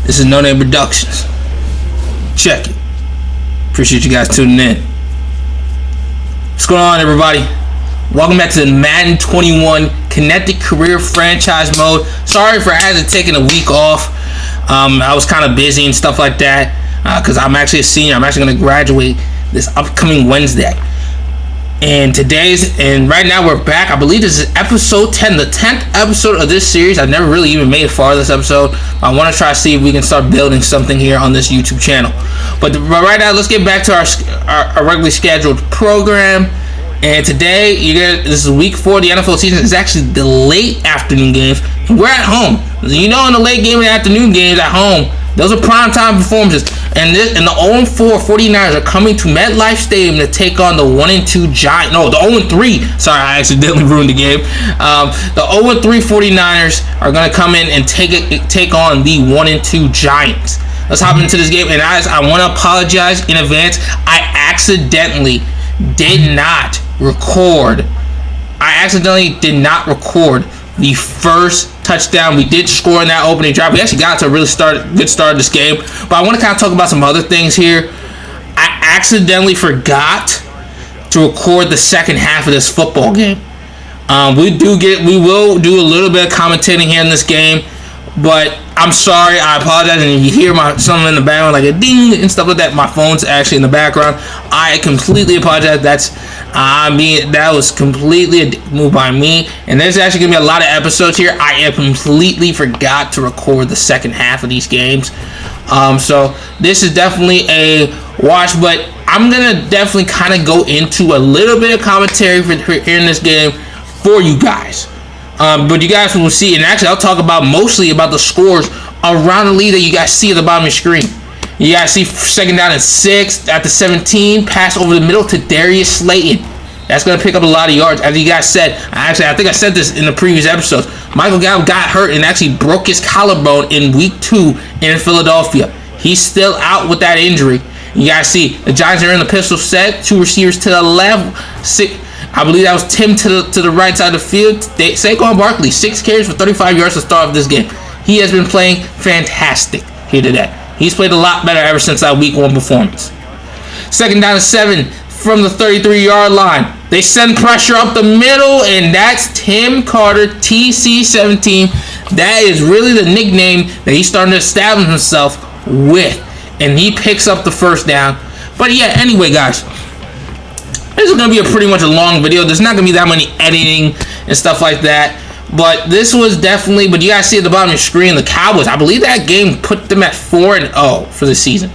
This is No Name Productions. Check it. Appreciate you guys tuning in. What's going on, everybody? Welcome back to the Madden 21 Connected Career Franchise Mode. Sorry for having taken a week off. I was kind of busy and stuff like that because I'm actually a senior. I'm actually going to graduate this upcoming Wednesday. And right now we're back. I believe this is episode 10, the 10th episode of this series. I've never really even made it far this episode. I want to try to see if we can start building something here on this YouTube channel. But right now, let's get back to our regularly scheduled program. And today, this is week 4 of the NFL season. It's actually the late afternoon games. And we're at home. You know, in the late game and afternoon games at home, those are primetime performances. And the 0-4 49ers are coming to MetLife Stadium to take on the 1-2 Giants. No, the 0-3. Sorry, I accidentally ruined the game. The 0-3 49ers are going to come in and take on the 1-2 Giants. Let's hop into this game. And guys, I want to apologize in advance. I accidentally did not record the first touchdown we did score in that opening drive. We actually got to a really good start of this game. But I want to kind of talk about some other things here. I accidentally forgot to record the second half of this football game. We will do a little bit of commentating here in this game. But I'm sorry, I apologize. And if you hear something in the background like a ding and stuff like that, my phone's actually in the background. I completely apologize. That was completely a move by me. And there's actually gonna be a lot of episodes here. I completely forgot to record the second half of these games. So this is definitely a watch, but I'm gonna definitely kind of go into a little bit of commentary here in this game for you guys. But you guys will see, and actually I'll talk mostly about the scores around the league that you guys see at the bottom of your screen. You guys see second down and 6 at the 17, pass over the middle to Darius Slayton. That's going to pick up a lot of yards. As you guys said, I think I said this in the previous episodes, Michael Gallup got hurt and actually broke his collarbone in week 2 in Philadelphia. He's still out with that injury. You guys see, the Giants are in the pistol set, 2 receivers to the left, I believe that was Tim to the right side of the field. Saquon Barkley, 6 carries for 35 yards to start off this game. He has been playing fantastic here today. He's played a lot better ever since that week 1 performance. Second down and 7 from the 33-yard line. They send pressure up the middle, and that's Tim Carter, TC17. That is really the nickname that he's starting to establish himself with. And he picks up the first down. But yeah, anyway, guys. This is going to be pretty much a long video. There's not going to be that many editing and stuff like that. But this was definitely, but you guys see at the bottom of your screen, the Cowboys, I believe that game put them at 4-0 for the season.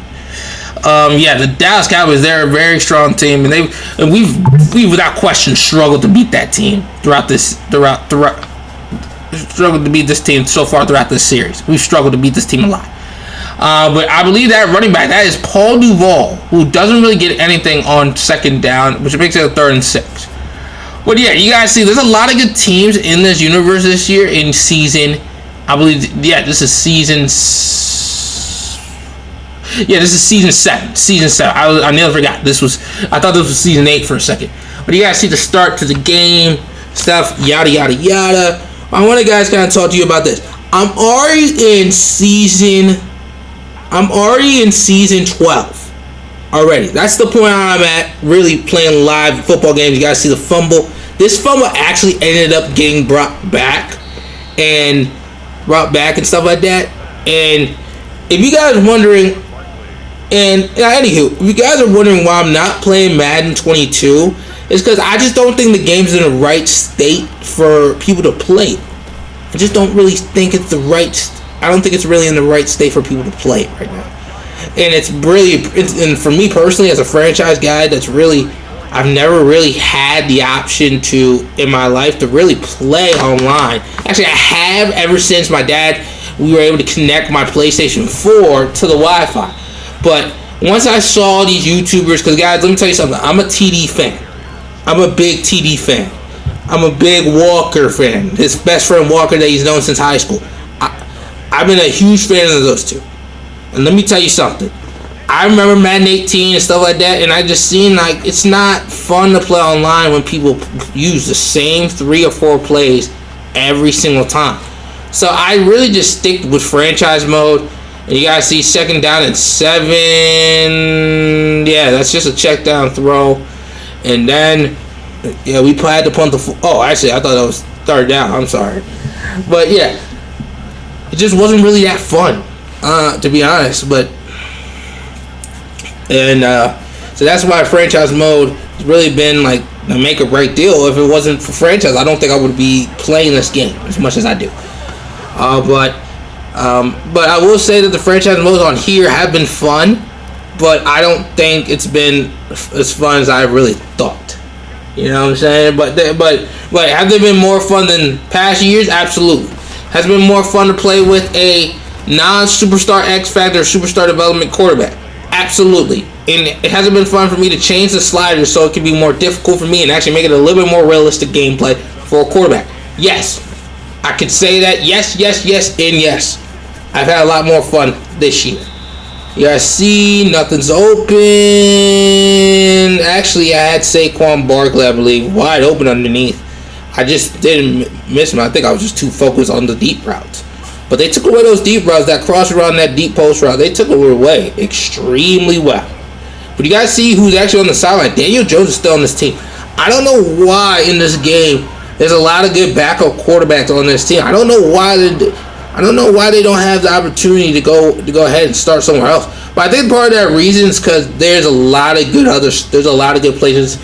The Dallas Cowboys, they're a very strong team, and we've without question struggled to beat that team struggled to beat this team so far throughout this series. We've struggled to beat this team a lot. But I believe that running back, that is Paul Duvall, who doesn't really get anything on second down, which makes it a 3rd and 6. But yeah, you guys see, there's a lot of good teams in this universe this year in season. I believe, this is season 7. Season 7. I nearly forgot. I thought this was season 8 for a second. But you guys see the start to the game, stuff, yada, yada, yada. I want to guys kind of talk to you about this. I'm already in season 12 already. That's the point I'm at, really playing live football games. You guys see the fumble. This fumble actually ended up getting brought back and stuff like that. And if you guys are wondering, if you guys are wondering why I'm not playing Madden 22, it's because I just don't think the game's in the right state for people to play. I just don't really think it's I don't think it's really in the right state for people to play it right now. And and for me personally, as a franchise guy, I've never really had the option in my life to really play online. Actually, I have ever since we were able to connect my PlayStation 4 to the Wi-Fi. But once I saw these YouTubers, because guys, let me tell you something, I'm a TD fan. I'm a big TD fan. I'm a big Walker fan. His best friend Walker that he's known since high school. I've been a huge fan of those two. And let me tell you something. I remember Madden 18 and stuff like that, and I just seen like it's not fun to play online when people use the same 3 or 4 plays every single time. So I really just stick with franchise mode, And you guys see 2nd down and 7. Yeah, that's just a check down throw. And then, yeah, we had to punt the. Oh, actually, I thought that was 3rd down. I'm sorry. But yeah, it just wasn't really that fun, to be honest. But so that's why franchise mode has really been like a make or break deal. If it wasn't for franchise, I don't think I would be playing this game as much as I do. But I will say that the franchise modes on here have been fun, but I don't think it's been as fun as I really thought. You know what I'm saying? But have they been more fun than past years? Absolutely. Has it been more fun to play with a non-superstar X Factor, superstar development quarterback? Absolutely. And it hasn't been fun for me to change the sliders so it can be more difficult for me and actually make it a little bit more realistic gameplay for a quarterback. Yes, I could say that. Yes, and yes. I've had a lot more fun this year. You guys see, nothing's open. Actually, I had Saquon Barkley, I believe, wide open underneath. I just didn't miss him. I think I was just too focused on the deep routes. But they took away those deep routes, that cross route and that deep post route. They took it away extremely well. But you guys see who's actually on the sideline. Daniel Jones is still on this team. I don't know why in this game there's a lot of good backup quarterbacks on this team. I don't know why they don't have the opportunity to go ahead and start somewhere else. But I think part of that reason is because there's a lot of good places,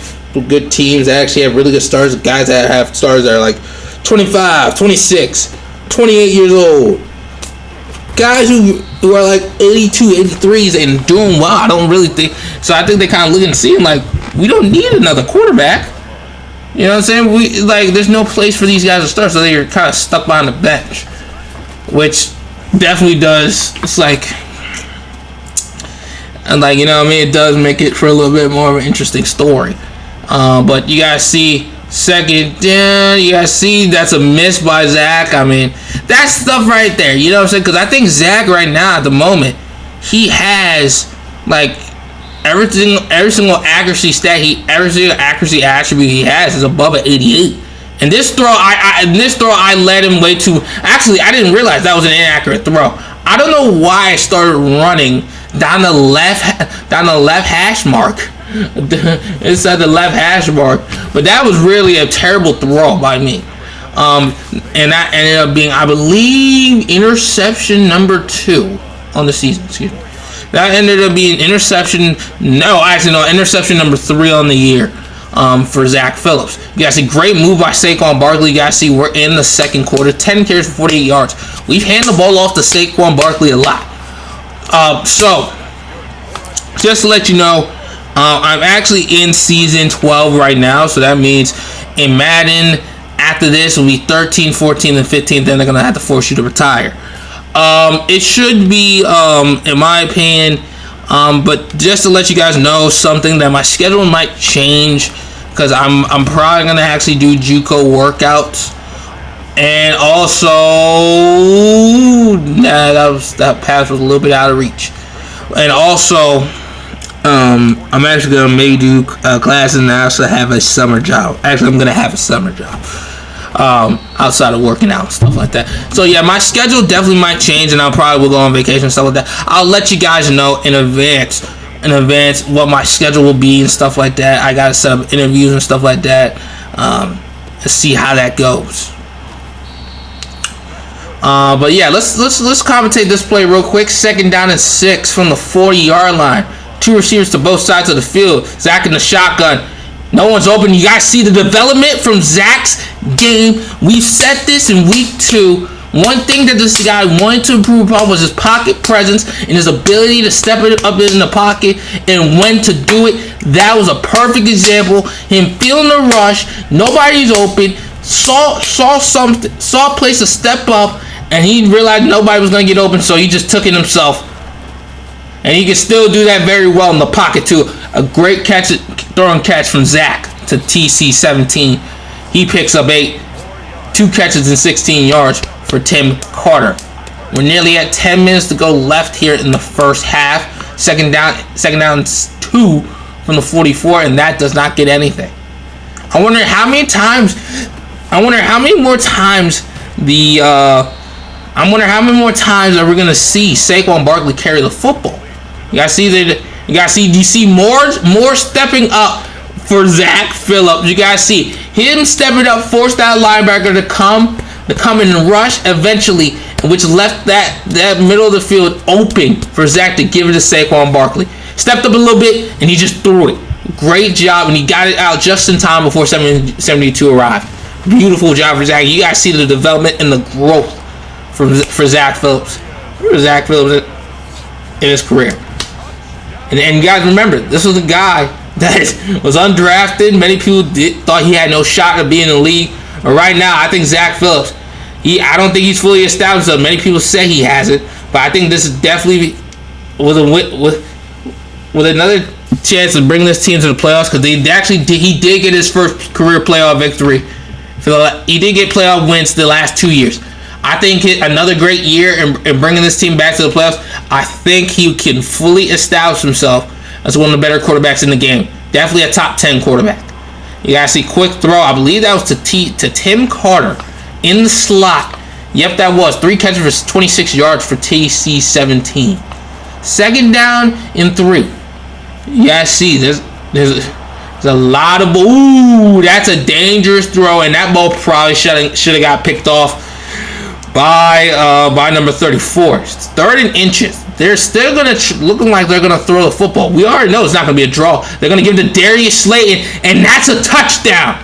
good teams that actually have really good stars. Guys that have stars that are like 25, 26, 28 years old. Guys who are like 82, 83s and doing well. I don't really think so. I think they kind of look and see like we don't need another quarterback. You know what I'm saying? There's no place for these guys to start, so they're kind of stuck behind the bench, which definitely does. It's like, and like, you know what I mean, it does make it for a little bit more of an interesting story. But you guys see 2nd down. You guys see that's a miss by Zach. I mean, that's stuff right there. You know what I'm saying? Because I think Zach right now at the moment, he has like every single accuracy attribute he has is above an 88. And this throw, I led him way too. Actually, I didn't realize that was an inaccurate throw. I don't know why I started running down the left hash mark. Inside the left hash mark, but that was really a terrible throw by me. And that ended up being, I believe, interception number 2 on the season. Excuse me. That ended up being interception number 3 on the year. For Zach Phillips. You guys see great move by Saquon Barkley. You guys see we're in the 2nd quarter. 10 carries for 48 yards. We've handed the ball off to Saquon Barkley a lot. So, just to let you know, I'm actually in season 12 right now. So that means in Madden, after this will be 13, 14, and 15. Then they're going to have to force you to retire. It should be, in my opinion, but just to let you guys know something, that my schedule might change because I'm probably gonna actually do JUCO workouts, and also that pass was a little bit out of reach, and also I'm actually gonna maybe do classes and I also have a summer job. Actually, I'm gonna have a summer job outside of working out and stuff like that. So yeah, my schedule definitely might change, and I'll probably will go on vacation and stuff like that. I'll let you guys know in advance what my schedule will be and stuff like that. I gotta set up interviews and stuff like that to see how that goes. But yeah, let's commentate this play real quick. 2nd down and 6 from the 40-yard line. 2 receivers to both sides of the field. Zach in the shotgun. No one's open. You guys see the development from Zach's game. We've set this in week 2. One thing that this guy wanted to improve upon was his pocket presence and his ability to step it up in the pocket and when to do it. That was a perfect example. Him feeling the rush. Nobody's open. Saw a place to step up, and he realized nobody was going to get open, so he just took it himself. And he can still do that very well in the pocket too. A great throw and catch from Zach to TC17. He picks up 8. 2 catches and 16 yards for Tim Carter. We're nearly at 10 minutes to go left here in the first half. Second down 2 from the 44, and that does not get anything. I wonder how many more times the I'm wondering how many more times are we gonna see Saquon Barkley carry the football. You gotta see that. You see more stepping up for Zach Phillips. You guys see him stepping up, forced that linebacker to come and rush eventually, which left that middle of the field open for Zach to give it to Saquon Barkley. Stepped up a little bit and he just threw it. Great job, and he got it out just in time before 72 arrived. Beautiful job for Zach. You guys see the development and the growth for Zach Phillips. Zach Phillips in his career. And you guys remember, this was a guy that was undrafted. Many people thought he had no shot of being in the league. But right now, I think Zach Phillips, I don't think he's fully established. So many people say he hasn't, but I think this is definitely with another chance to bring this team to the playoffs, because he did get his first career playoff victory. He did get playoff wins the last 2 years. I think another great year in bringing this team back to the playoffs. I think he can fully establish himself as one of the better quarterbacks in the game. Definitely a top 10 quarterback. You guys see quick throw. I believe that was to Tim Carter in the slot. Yep, that was 3 catches for 26 yards for TC 17. Second down and 3. You guys see there's a lot of ooh. That's a dangerous throw, and that ball probably should have got picked off by number 34. It's 3rd and inches. They're still looking like they're gonna throw the football. We already know it's not gonna be a draw. They're gonna give it to Darius Slayton, and that's a touchdown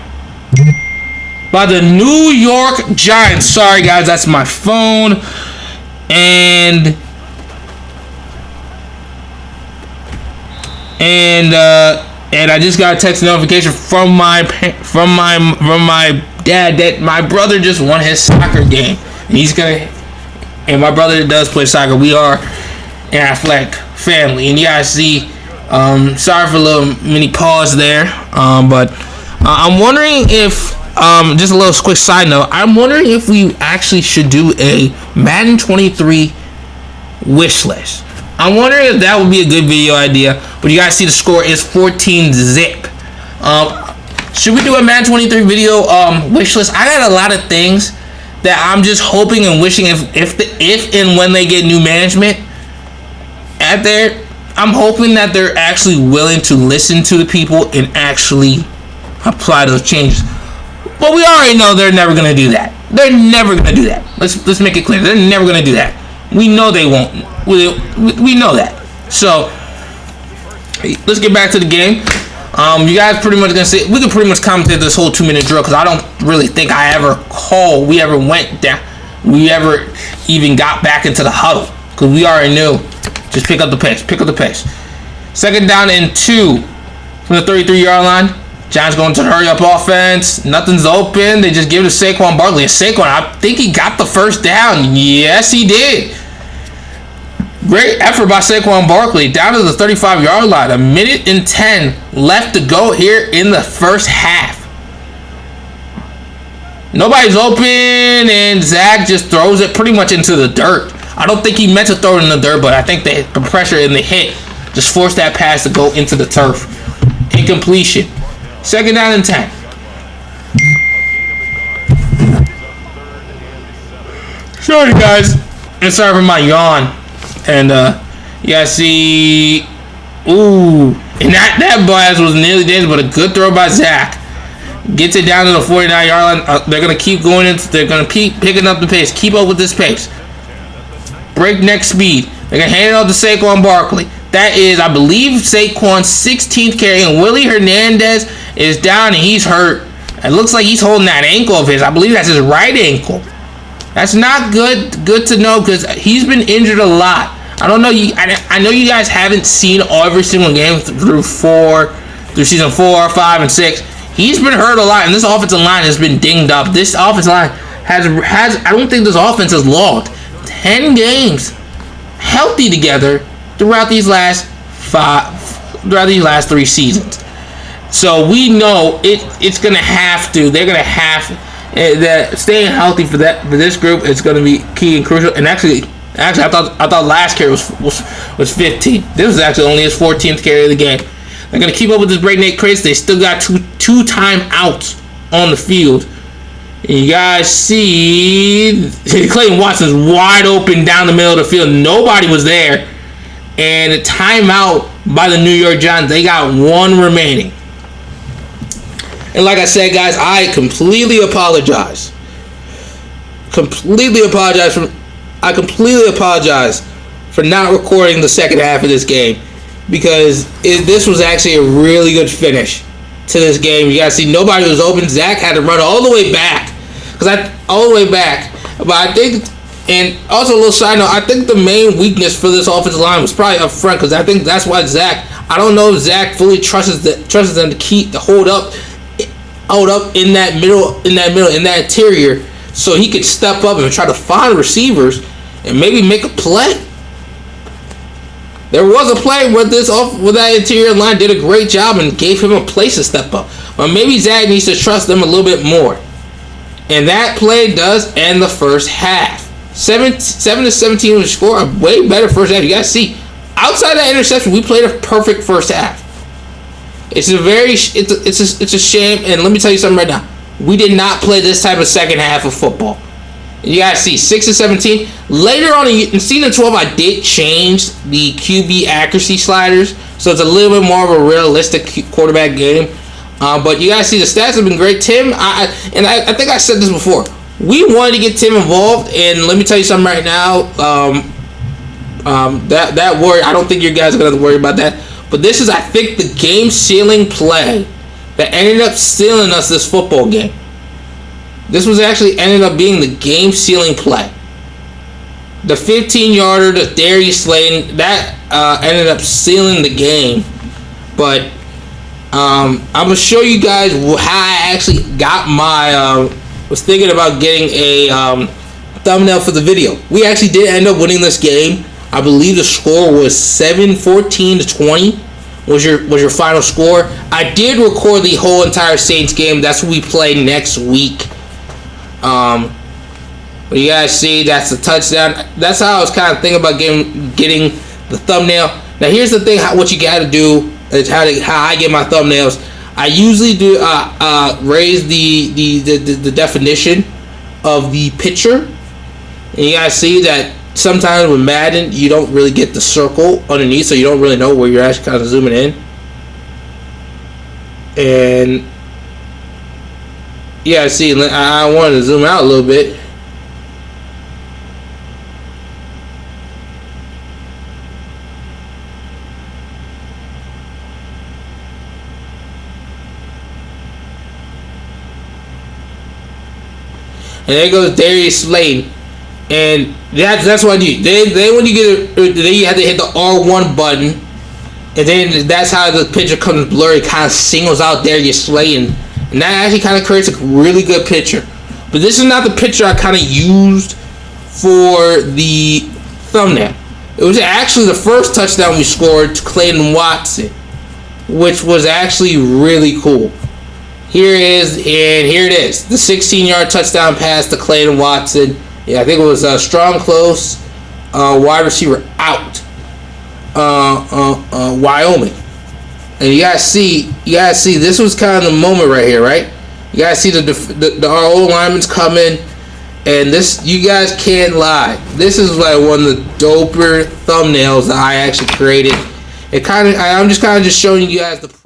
by the New York Giants. Sorry guys, that's my phone, and I just got a text notification from my dad that my brother just won his soccer game. And my brother does play soccer. We are an athletic family, and you guys see, sorry for a little mini pause there, but I'm wondering if, just a little quick side note, I'm wondering if we actually should do a Madden 23 wish list. I'm wondering if that would be a good video idea. But you guys see the score is 14-zip. Should we do a Madden 23 video wish list? I got a lot of things that I'm just hoping and wishing if and when they get new management at there, I'm hoping that they're actually willing to listen to the people and actually apply those changes. But we already know they're never going to do that. They're never going to do that. Let's make it clear. They're never going to do that. We know they won't. We know that. So let's get back to the game. You guys pretty much gonna say we can pretty much commentate this whole 2-minute drill, because I don't really think we ever went down, we ever even got back into the huddle, because we already knew. Just pick up the pace. 2nd down and 2 from the 33-yard line. Giants going to the hurry up offense. Nothing's open. They just give it to Saquon Barkley. And Saquon, I think he got the first down. Yes, he did. Great effort by Saquon Barkley down to the 35-yard line. 1:10 left to go here in the first half. Nobody's open, and Zach just throws it pretty much into the dirt. I don't think he meant to throw it in the dirt, but I think the pressure and the hit just forced that pass to go into the turf. Incompletion. 2nd down and 10. Sorry, guys. And sorry for my yawn. And you guys see, ooh, and that blast was nearly dangerous, but a good throw by Zach. Gets it down to the 49-yard line. They're gonna keep going into. They're gonna keep picking up the pace. Keep up with this pace. Breakneck speed. They're gonna hand it off to Saquon Barkley. That is, I believe, Saquon's 16th carry, and Willie Hernandez is down and he's hurt. It looks like he's holding that ankle of his. I believe that's his right ankle. That's not good. Good to know, because he's been injured a lot. I don't know. I know you guys haven't seen every single game through season 4, 5, and 6. He's been hurt a lot, and this offensive line has been dinged up. This offensive line has. I don't think this offense has logged 10 games healthy together throughout these last 3 seasons. So we know it's gonna have to. They're gonna have that staying healthy for this group is gonna be key and crucial. And actually, I thought last carry was 15. This was actually only his 14th carry of the game. They're gonna keep up with this breakneck pace. They still got two timeouts on the field. You guys see Clayton Watson's wide open down the middle of the field. Nobody was there. And a timeout by the New York Giants. They got one remaining. And like I said, guys, I completely apologize. I completely apologize for not recording the second half of this game, because this was actually a really good finish to this game. You guys see nobody was open. Zach had to run all the way back, but I think, and also a little side note, I think the main weakness for this offensive line was probably up front, because I think that's why I don't know if Zach fully trusts them to hold up in that interior, so he could step up and try to find receivers and maybe make a play. There was a play where that interior line did a great job and gave him a place to step up. But maybe Zach needs to trust them a little bit more. And that play does end the first half. 7-17 was the score. A way better first half. You guys see, outside that interception, we played a perfect first half. It's a shame, and let me tell you something right now. We did not play this type of second half of football. You guys see, 6-17. Later on in season 12, I did change the QB accuracy sliders, so it's a little bit more of a realistic quarterback game. But you guys see, the stats have been great. Tim, I think I said this before. We wanted to get Tim involved, and let me tell you something right now. That worry, I don't think you guys are going to worry about that. But this is, I think, the game-sealing play that ended up stealing us this football game. This was actually ended up being the game-sealing play. The 15-yarder to Darius Slayton, that ended up sealing the game. But I'm going to show you guys how I actually got my... was thinking about getting a thumbnail for the video. We actually did end up winning this game. I believe the score was 7-14-20 was your final score. I did record the whole entire Saints game. That's what we play next week. You guys see, that's the touchdown. That's how I was kind of thinking about getting the thumbnail. Now here's the thing: what you got to do is how I get my thumbnails. I usually do raise the definition of the picture, and you guys see that sometimes with Madden you don't really get the circle underneath, so you don't really know where you're actually kind of zooming in. And yeah, see, I wanted to zoom out a little bit. And there goes Darius Slayton, and that's what I do. Then when you get it, then you have to hit the R1 button, and then that's how the picture comes blurry. Kind of singles out Darius Slayton, and that actually kind of creates a really good picture. But this is not the picture I kind of used for the thumbnail. It was actually the first touchdown we scored to Clayton Watson, which was actually really cool. Here it is, and here it is. The 16-yard touchdown pass to Clayton Watson. Yeah, I think it was strong close, wide receiver out, Wyoming. And you guys see, this was kind of the moment right here, right? You guys see the our old linemen's coming, and this, you guys can't lie. This is like one of the doper thumbnails that I actually created. I'm just showing you guys the